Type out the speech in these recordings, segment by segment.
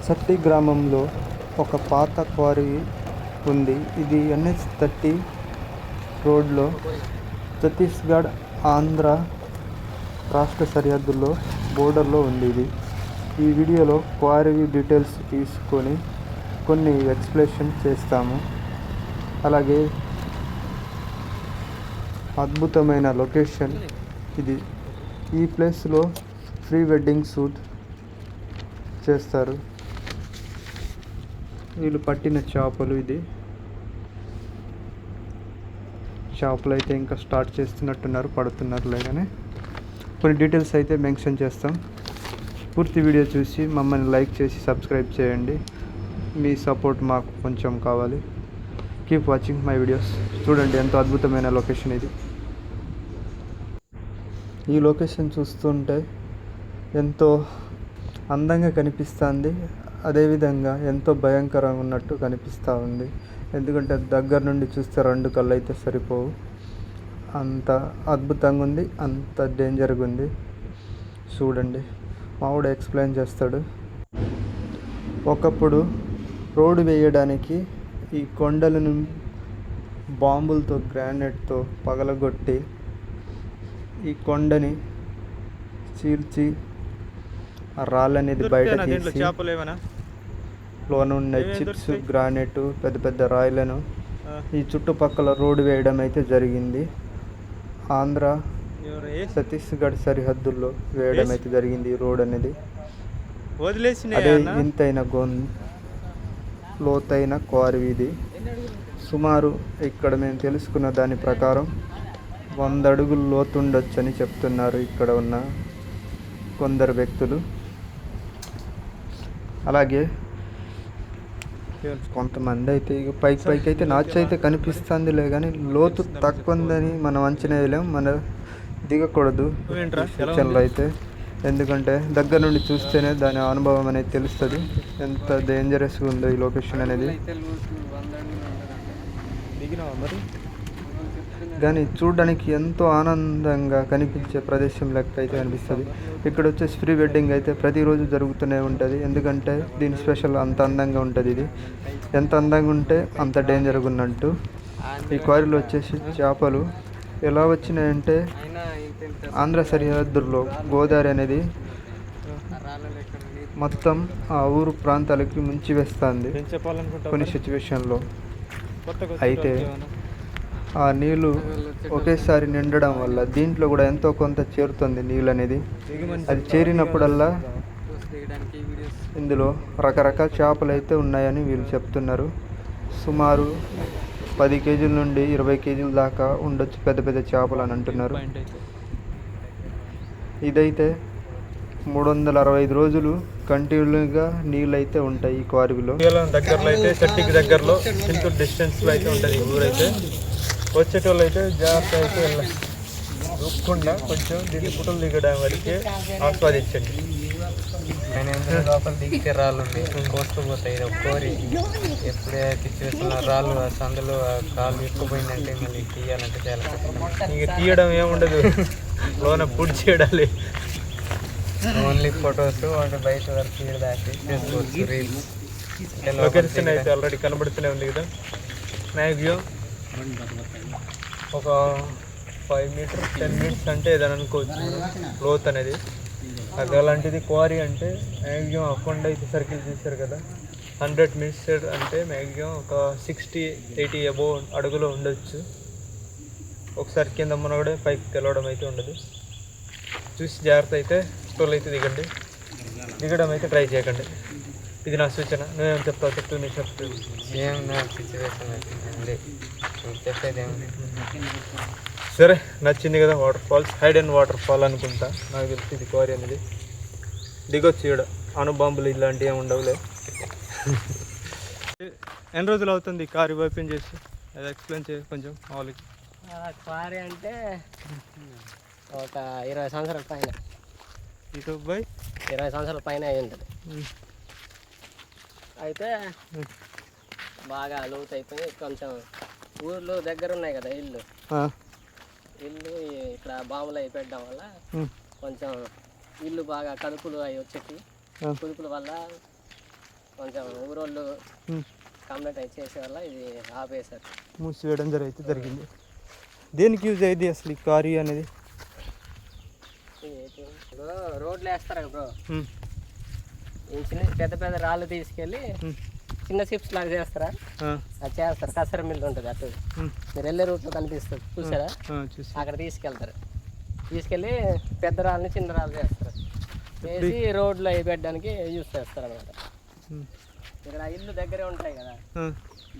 సట్టి గ్రామంలో ఒక పాత క్వారీ ఉంది. ఇది NH-30 రోడ్లో ఛత్తీస్గఢ్ ఆంధ్ర రాష్ట్ర సరిహద్దుల్లో బోర్డర్లో ఉంది. ఈ వీడియోలో క్వారీ డీటెయిల్స్ తీసుకొని కొన్ని ఎక్స్ప్లెనేషన్ చేస్తాము. అలాగే అద్భుతమైన లొకేషన్ ఇది. ఈ ప్లేస్లో ప్రీ వెడ్డింగ్ షూట్ చేస్తారు. వీళ్ళు పట్టిన చేపలు ఇది. చేపలు అయితే ఇంకా స్టార్ట్ చేస్తున్నట్టున్నారు, పడుతున్నారు. కానీ కొన్ని డీటెయిల్స్ అయితే మెన్షన్ చేస్తాం. పూర్తి వీడియో చూసి మమ్మల్ని లైక్ చేసి సబ్స్క్రైబ్ చేయండి. మీ సపోర్ట్ మాకు కొంచెం కావాలి. Keep watching my videos. చూడండి ఎంతో అద్భుతమైన లొకేషన్ ఇది. ఈ లొకేషన్ చూస్తుంటే ఎంతో అందంగా కనిపిస్తుంది. అదేవిధంగా ఎంతో భయంకరంగా ఉన్నట్టు కనిపిస్తూ ఉంది. ఎందుకంటే దగ్గర నుండి చూస్తే 2 కళ్ళు అయితే సరిపోవు. అంత అద్భుతంగా ఉంది, అంత డేంజర్గా ఉంది. చూడండి, మావాడు ఎక్స్ప్లెయిన్ చేస్తాడు. ఒకప్పుడు రోడ్డు వేయడానికి ఈ కొండలను బాంబులతో, గ్రానైట్తో పగలగొట్టి ఈ కొండని చీల్చి ఆ రాళ్ళనేది బయట తీసి లోన ఉన్న చిప్స్, గ్రానైట్, పెద్ద పెద్ద రాయిలను ఈ చుట్టుపక్కల రోడ్డు వేయడం అయితే జరిగింది. ఆంధ్ర ఛత్తీస్గఢ్ సరిహద్దుల్లో వేయడం అయితే జరిగింది. ఈ రోడ్ అనేది అదే ఇంతైన లోతైన క్వారీ ఇది. సుమారు ఇక్కడ మేము తెలుసుకున్న దాని ప్రకారం 100 అడుగులు లోతుండొచ్చని చెప్తున్నారు ఇక్కడ ఉన్న కొందరు వ్యక్తులు. అలాగే కొంతమంది అయితే ఇక పైకి అయితే నాచు అయితే కనిపిస్తుందిలే, కానీ లోతు తక్కువ ఉందని మనం అంచనా వేయలేం. మన దిగకూడదు ఫ్యూచర్లో అయితే, ఎందుకంటే దగ్గర నుండి చూస్తేనే దాని అనుభవం అనేది తెలుస్తుంది ఎంత డేంజరస్గా ఉందో ఈ లొకేషన్ అనేది. కానీ చూడడానికి ఎంతో ఆనందంగా కనిపించే ప్రదేశం లెక్క అయితే అనిపిస్తుంది. ఇక్కడ వచ్చేసి ప్రీ వెడ్డింగ్ అయితే ప్రతిరోజు జరుగుతూనే ఉంటుంది. ఎందుకంటే దీని స్పెషల్ అంత అందంగా ఉంటుంది. ఇది ఎంత అందంగా ఉంటే అంత డేంజర్గా ఉన్నట్టు. ఈ క్వారీలో వచ్చేసి చేపలు ఎలా వచ్చినాయంటే ఆంధ్ర సరిహద్దుల్లో గోదావరి అనేది మొత్తం ఆ ఊరు ప్రాంతాలకి ముంచి వేస్తుంది కొన్ని సిచ్యువేషన్లో. అయితే ఆ నీళ్ళు ఒకేసారి నిండడం వల్ల దీంట్లో కూడా ఎంతో కొంత చేరుతుంది నీళ్ళు అనేది. అది చేరినప్పుడల్లా ఇందులో రకరకాల చేపలు అయితే ఉన్నాయని వీళ్ళు చెప్తున్నారు. సుమారు 10 కేజీల నుండి 20 కేజీల దాకా ఉండొచ్చు పెద్ద పెద్ద చేపలు అని అంటున్నారు. ఇదైతే 365 రోజులు కంటిన్యూగా నీళ్ళు అయితే ఉంటాయి ఈ క్వారీలో. దగ్గరలో అయితే చట్టికి దగ్గరలో చింతూరు డిస్టెన్స్లో అయితే ఉంటుంది ఈ ఊరైతే. వచ్చేటోళ్ళు అయితే జాగ్రత్త అయితే రుక్కుండా కొంచెం దీన్ని ఫోటోలు దిగడం వరకే ఆస్వాదించండి. లోపల దిగితే రాళ్ళు కోసుకుపోతాయి. కోరి ఎప్పుడే సిచ్యువేషన్ రాళ్ళు సందులో కాళ్ళు ఎక్కువపోయిందంటే మళ్ళీ తీయాలంటే చాలా కష్టం. ఇక తీయడం ఏముండదు, లోన పుడి చేయడాలి. ఓన్లీ ఫొటోస్ బయట వరకు తీయడం దాటి చేసుకోవచ్చు. రీల్స్ లొకేషన్ అయితే ఆల్రెడీ కనబడుతూనే ఉంది కదా. మ్యాక్సిమం ఒక 5 మీటర్ 10 మీటర్స్ అంటే ఏదని అనుకోవచ్చు లోత్ అనేది. అది అలాంటిది క్వారీ అంటే మ్యాక్సిమం అకౌంట్ అయితే సర్కిల్ చేశారు కదా, 100 మీటర్స్ అంటే మ్యాక్సిమం ఒక 60-80 అబోవ్ అడుగులో ఉండొచ్చు. ఒకసారి కింద మునగడం పైకి తెలవడం అయితే ఉండదు. చూసి జాగ్రత్త అయితే ఫోటోలు అయితే దిగడం అయితే ట్రై చేయకండి. ఇది నా సూచన. నువ్వేం చెప్తావు? చెప్తూ నీకు చెప్తావు. ఏం నా సిచ్యువేషన్ చెప్పేది ఏమి. సరే, నచ్చింది కదా వాటర్ ఫాల్స్. హైడ్ అండ్ వాటర్ ఫాల్ అనుకుంటా, నాకు తెలిసి ఇది క్వారీ అనేది. దిగొచ్చు ఇక్కడ, అణుబాంబులు ఇలాంటివి ఏమి ఉండవులే. ఎన్ని రోజులు అవుతుంది కారు ఓపెన్ చేసి? అది ఎక్స్ప్లెయిన్ చేయి కొంచెం వాళ్ళకి. క్వారీ అంటే ఒక 20 సంవత్సరాల పైన. ఇటు బై 20 సంవత్సరాల పైన అయి ఉంటుంది. అయితే బాగా లోతు అయిపోయి కొంచెం ఊర్లో దగ్గర ఉన్నాయి కదా ఇల్లు ఇక్కడ బాంబులు అవి పెట్టడం వల్ల కొంచెం ఇల్లు బాగా కదుపులు అవి వచ్చేసి కుదుపుల వల్ల కొంచెం ఊరోళ్ళు కంప్లైంట్ అయి చేసే వల్ల ఇది ఆపేశారు, మూసివేయడం జరిగింది. దేనికి యూజ్ అయ్యింది అసలు ఈ కారీ అనేది? ఇప్పుడు రోడ్లు వేస్తారు కదా బ్రో, ఈ చిన్న పెద్ద పెద్ద రాళ్ళు తీసుకెళ్ళి చిన్న షిప్స్ లాగా చేస్తారా, అది చేస్తారు. కసర మిల్లు ఉంటుంది అటు మీరు వెళ్ళే రూట్లో కనిపిస్తుంది చూసారా, అక్కడ తీసుకెళ్ళి పెద్ద రాళ్ళని చిన్న రాళ్ళు చేస్తారు, చేసి రోడ్లు అవి పెట్టడానికి యూజ్ చేస్తారు అనమాట. ఇక్కడ ఇల్లు దగ్గరే ఉంటాయి కదా,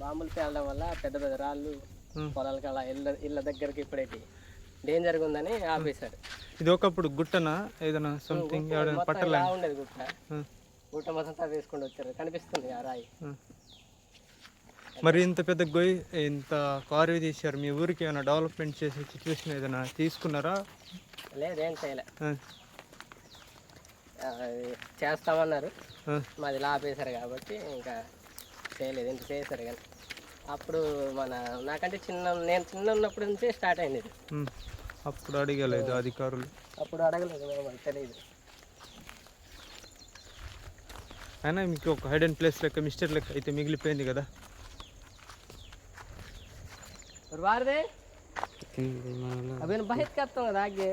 బాంబులు పేలడం వల్ల పెద్ద పెద్ద రాళ్ళు పొలాలకి అలా ఇళ్ళ దగ్గరికి ఇప్పుడేటి డేంజర్గా ఉందని ఆపేశారు. ఇది ఒకప్పుడు గుట్టనా ఏదైనా సంథింగ్ పట్టలా ఉండేది గుట్ట మొత్తం వేసుకుంటూ వచ్చారు, కనిపిస్తుంది ఆ రాయి. మరి ఇంత పెద్ద గొయ్యి ఇంత కారు తీశారు, మీ ఊరికి ఏమైనా డెవలప్మెంట్ చేసే సిచ్యువేషన్ ఏదైనా తీసుకున్నారా? లేదేం చేయలే, చేస్తామన్నారు, మాది ఆపేశారు కాబట్టి ఇంకా చేయలేదు. ఇంత చేశారు కానీ అప్పుడు నాకంటే నేను చిన్న ఉన్నప్పటి నుంచే స్టార్ట్ అయింది ఇది. అప్పుడు అడగలేదు అధికారులు? అప్పుడు అడగలేదు, మనకు తెలియదు. అయినా మీకు ఒక హైడెన్ ప్లేస్ లెక్క మిస్టేక్ లెక్క అయితే మిగిలిపోయింది కదా. వారదే అవి బయటకు వస్తాం కదా ఆగే.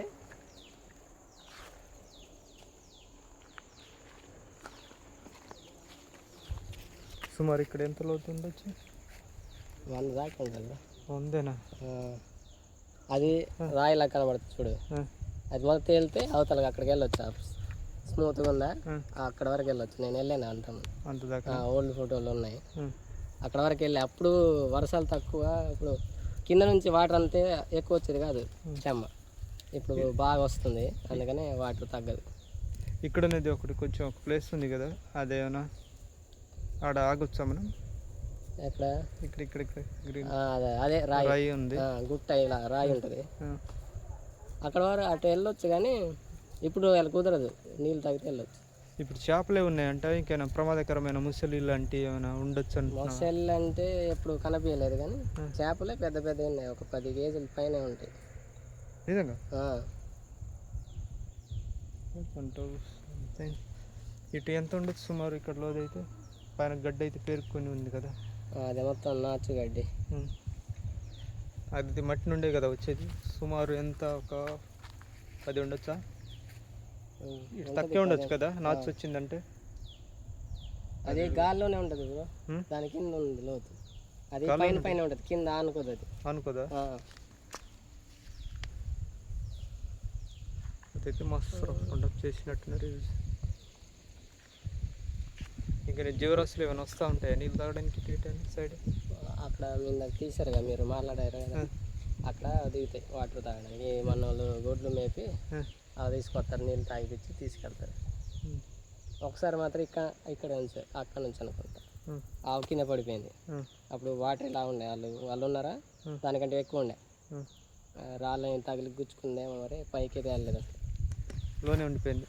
సుమారు ఇక్కడ ఎంత లోతు ఉండొచ్చు? 100 దాకా ఉంటుంది. ఉందేనా? అది రాయిలా కనబడుతుంది చూడు, అది మొదటి తేలితే అవతలకి అక్కడికి వెళ్ళొచ్చు, స్మూత్గా ఉందా అక్కడ వరకు వెళ్ళొచ్చు. నేను వెళ్ళాను అంటాను, ఓల్డ్ ఫోటోలు ఉన్నాయి, అక్కడ వరకు వెళ్ళి. అప్పుడు వర్షాలు తక్కువ, ఇప్పుడు కింద నుంచి వాటర్ అంతే ఎక్కువ వచ్చేది కాదు చెమ్మ, ఇప్పుడు బాగా వస్తుంది, అందుకని వాటర్ తగ్గదు. ఇక్కడ అనేది ఒకటి కొంచెం ఒక ప్లేస్ ఉంది కదా, అదేమన్నా ఆడ ఆగొచ్చా మనం? ఎక్కడ? ఇక్కడ అదే రాయి ఉంది, గుట్ట ఇలా రాయి ఉంటుంది, అక్కడ వరకు అటు వెళ్ళొచ్చు. కానీ ఇప్పుడు వాళ్ళకి కుదరదు, నీళ్ళు తాగితే వెళ్ళొచ్చు. ఇప్పుడు చేపలే ఉన్నాయంట, ఇంకేమైనా ప్రమాదకరమైన ముసలి లాంటివి ఏమైనా ఉండొచ్చు? ముసలి అంటే ఎప్పుడు కనిపించలేదు, కానీ చేపలే పెద్ద పెద్ద ఉన్నాయి, ఒక 10 కేజీల పైన ఉంటాయి. నిజంగా? ఇటు ఎంత ఉండొచ్చు సుమారు? ఇక్కడ లోదైతే పైన గడ్డ అయితే పేరుకొని ఉంది కదా, అది మొత్తం నాచు గడ్డి, అది మట్టి నుండే కదా వచ్చేది. సుమారు ఎంత, ఒక 10 ఉండొచ్చా? తక్కువే ఉండొచ్చు కదా నాచు వచ్చిందంటే. అది గాల్లోనే ఉంటుంది బ్రో, దాని కింద ఉంది లోతు, అది పైన ఉంటుంది, కింద ఆనుకోదు. అది అనుకోదా? అదైతే మస్తు కండక్ట్ చేసినట్టున్నారు. ఇంకా జీవరాశులు ఏమైనా వస్తూ ఉంటాయా నీళ్ళు తాగడానికి సైడ్? అక్కడ మీద తీసారు కదా మీరు మాట్లాడారు కదా, అక్కడ దిగుతాయి వాటర్ తాగడానికి. మన వాళ్ళు గొడ్లు మేపి అవి తీసుకొస్తారు, నీళ్ళు తాగిపించి తీసుకెళ్తారు. ఒకసారి మాత్రం ఇక్కడ నుంచి అక్కడ నుంచి అనుకుంటా ఆవు కింద పడిపోయింది, అప్పుడు వాటర్ ఇలా ఉండే, వాళ్ళు ఉన్నారా దానికంటే ఎక్కువ ఉండే, రాళ్ళని తగిలి గుచ్చుకుందేమో, మరి పైకి తేలలేదు, లోనే ఉండిపోయింది.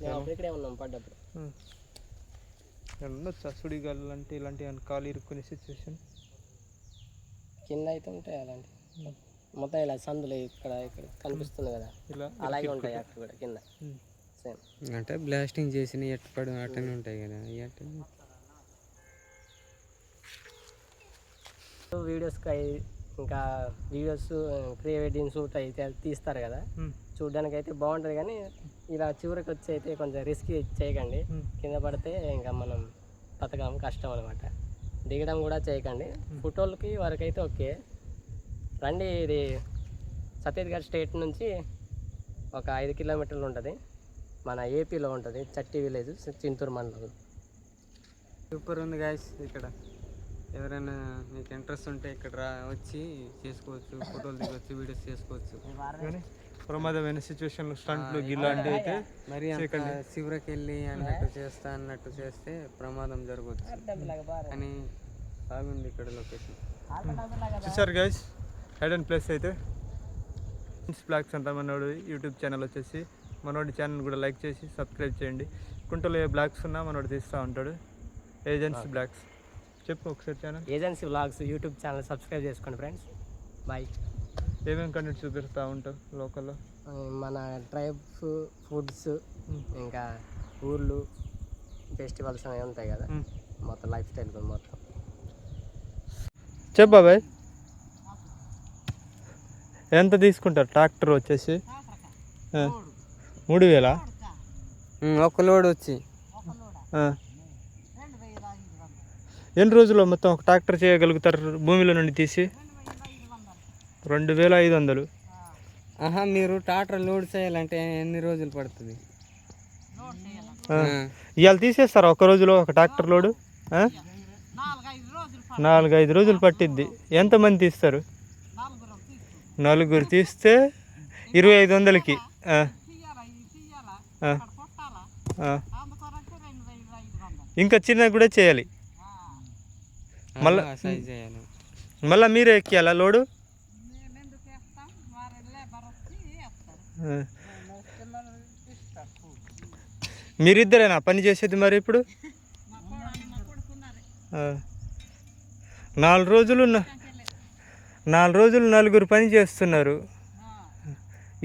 మేము అప్పుడు ఇక్కడే ఉన్నాం పడ్డప్పుడు. ఉండొచ్చా సుడిగాలు లాంటి ఇలాంటి కాలు ఇరుక్కునే సిచ్యువేషన్? కింద అయితే ఉంటాయి అలాంటి, మొత్తం ఇలా సందులు ఇక్కడ కనిపిస్తుంది కదా, ఇలా అలాగే ఉంటాయి అక్కడ కూడా కింద సేమ్. అంటే బ్లాస్టింగ్ చేసిన ఎట్టపడి అట్టనే ఉంటాయి కదా. వీడియోస్ ప్రీ వెడ్డింగ్ షూట్ అయితే తీస్తారు కదా, చూడడానికి అయితే బాగుంటుంది. కానీ ఇలా చివరికి వచ్చి అయితే కొంచెం రిస్క్ చేయకండి, కింద పడితే ఇంకా మనం బతకడం కష్టం అనమాట. దిగడం కూడా చేయకండి. ఫోటోలకి వరకైతే ఓకే రండి. ఇది ఛత్తీస్గఢ్ స్టేట్ నుంచి ఒక 5 కిలోమీటర్లు ఉంటుంది, మన ఏపీలో ఉంటుంది, చట్టి విలేజ్, చింతూరు మండలం. సూపర్ ఉంది గాయస్. ఇక్కడ ఎవరైనా మీకు ఇంట్రెస్ట్ ఉంటే ఇక్కడ వచ్చి చేసుకోవచ్చు, ఫోటోలు దిగవచ్చు, వీడియోస్ చేసుకోవచ్చు. ప్రమాదమైన సిచ్యువేషన్లో స్టంట్లు గిలాంటి అయితే మరి చివరికి వెళ్ళి అన్నట్టు చేస్తే ప్రమాదం జరగవచ్చు అని బాగుంది ఇక్కడ లొకేషన్. చూసారు గైస్, హైడెన్ ప్లేస్ అయితే బ్లాగ్స్ అంట మనోడు యూట్యూబ్ ఛానల్ వచ్చేసి. మనోడి ఛానల్ కూడా లైక్ చేసి సబ్స్క్రైబ్ చేయండి. కుంటలో ఏ బ్లాగ్స్ ఉన్నా మనోడు తీస్తూ ఉంటాడు. ఏజెన్సీ బ్లాగ్స్ చెప్పు ఒకసారి channel. Agency blogs YouTube channel subscribe చేసుకోండి ఫ్రెండ్స్. బాయ్. ఏమేమి కంటెంట్ చూపిస్తూ ఉంటావు లోకల్లో? మన ట్రైబ్ ఫుడ్స్, ఇంకా ఊర్లు ఫెస్టివల్స్ అనేవి ఉంటాయి కదా, మొత్తం లైఫ్ స్టైల్ మొత్తం. చెప్పు బాబాయ్, ఎంత తీసుకుంటారు ట్రాక్టర్ వచ్చేసి? 3,000? ఒక లోడ్ వచ్చి ఎన్ని రోజుల్లో మొత్తం ఒక ట్రాక్టర్ చేయగలుగుతారు భూమిలో నుండి తీసి? 2,500. మీరు ట్రాక్టర్ లోడ్ చేయాలంటే ఎన్ని రోజులు పడుతుంది? ఇవాళ తీసేస్తారా ఒక రోజులో ఒక ట్రాక్టర్ లోడు? 4-5 రోజులు పట్టిద్ది. ఎంతమంది తీస్తారు? 4 తీస్తే 2,500కి. ఇంకా చిన్నగా కూడా చేయాలి. మళ్ళీ మీరే ఎక్కియాలా లోడు? మీరిద్దరేనా పని చేసేది మరి ఇప్పుడు? 4 రోజులు 4 పని చేస్తున్నారు.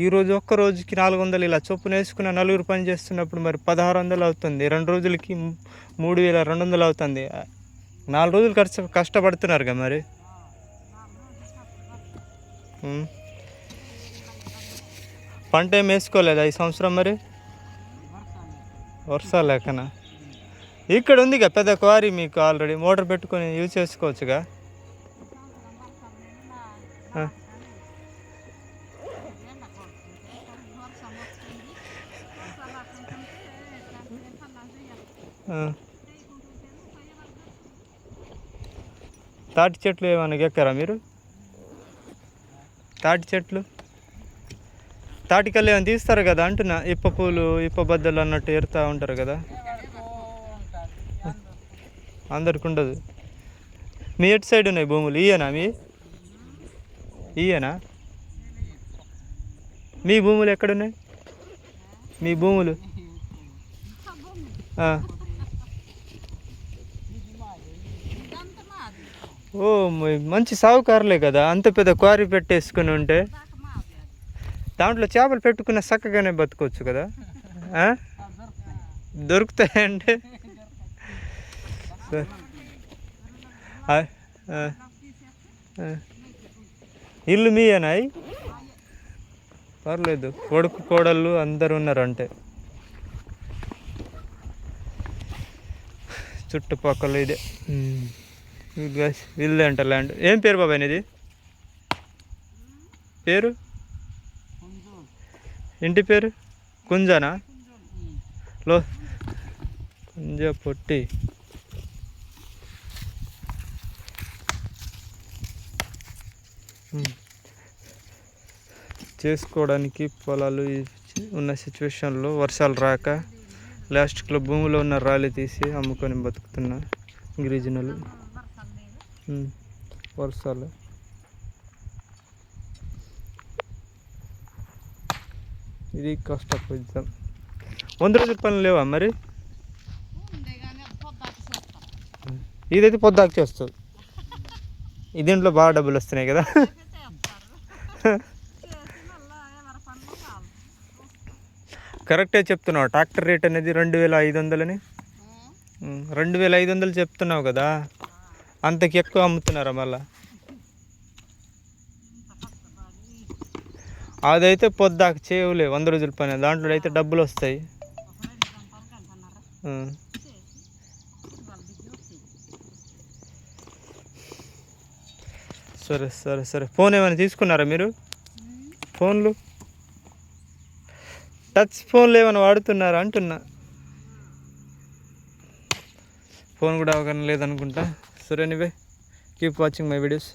ఈరోజు ఒక్క రోజుకి 400 ఇలా చొప్పున వేసుకున్న 4 పని చేస్తున్నప్పుడు మరి 1,600 అవుతుంది. 2 రోజులకి 3,200 అవుతుంది. 4 రోజులు కష్టపడుతున్నారుగా మరి. పంట ఏం వేసుకోలేదా ఈ సంవత్సరం మరి? వర్షాలు లేకనా? ఇక్కడ ఉందిగా పెద్ద క్వారీ, మీకు ఆల్రెడీ మోటార్ పెట్టుకొని యూజ్ చేసుకోవచ్చుగా. తాటి చెట్లు ఏమైనా ఎక్కారా మీరు? తాటి చెట్లు, తాటికల్లు ఏమైనా తీస్తారు కదా అంటున్నా. ఇప్ప పూలు, ఇప్ప బద్దలు అన్నట్టు ఏరుతూ ఉంటారు కదా. అందరికి ఉండదు. మీ ఎటు సైడ్ ఉన్నాయి భూములు? ఈయనా ఈయనా మీ భూములు ఎక్కడున్నాయి? మీ భూములు ఓ మంచి సాగుకారులే కదా. అంత పెద్ద క్వారీ పెట్టేసుకుని ఉంటే దాంట్లో చేపలు పెట్టుకున్న చక్కగానే బతుకోవచ్చు కదా. దొరుకుతాయంటే ఇల్లు మీయేనా? పర్లేదు, కొడుకు కోడళ్ళు అందరు ఉన్నారు అంటే. చుట్టుపక్కల ఇదే ఇల్లు అంట ల్యాండ్. ఏం పేరు బాబాయ్ నీది? పేరు, ఇంటి పేరు? కుంజానా? కుంజ పొట్టి. చేసుకోవడానికి పొలాలు ఉన్న సిచ్యువేషన్లో వర్షాలు రాక లాస్ట్లో భూమిలో ఉన్న రాళ్ళు తీసి అమ్ముకొని బతుకుతున్న గిరిజనులు. వర్షాలు ఇది కష్టపడతాం. 100 రోజుల పనులు లేవా మరి? ఇదైతే పొద్దాకు చేస్తుంది. దీంట్లో బాగా డబ్బులు వస్తున్నాయి కదా. కరెక్టే చెప్తున్నావు. ట్రాక్టర్ రేట్ అనేది 2,500 2,500 చెప్తున్నావు కదా. అంతకి ఎక్కువ అమ్ముతున్నారా మళ్ళా? అదైతే పొద్దాకు చేయలే 100 రోజుల పని. దాంట్లో అయితే డబ్బులు వస్తాయి. సరే సరే సరే. ఫోన్ ఏమైనా తీసుకున్నారా మీరు? ఫోన్లు, టచ్ ఫోన్లు ఏమైనా వాడుతున్నారా అంటున్నా. ఫోన్ కూడా అవగాహన లేదనుకుంటా. సరే, anyway, keep watching my videos.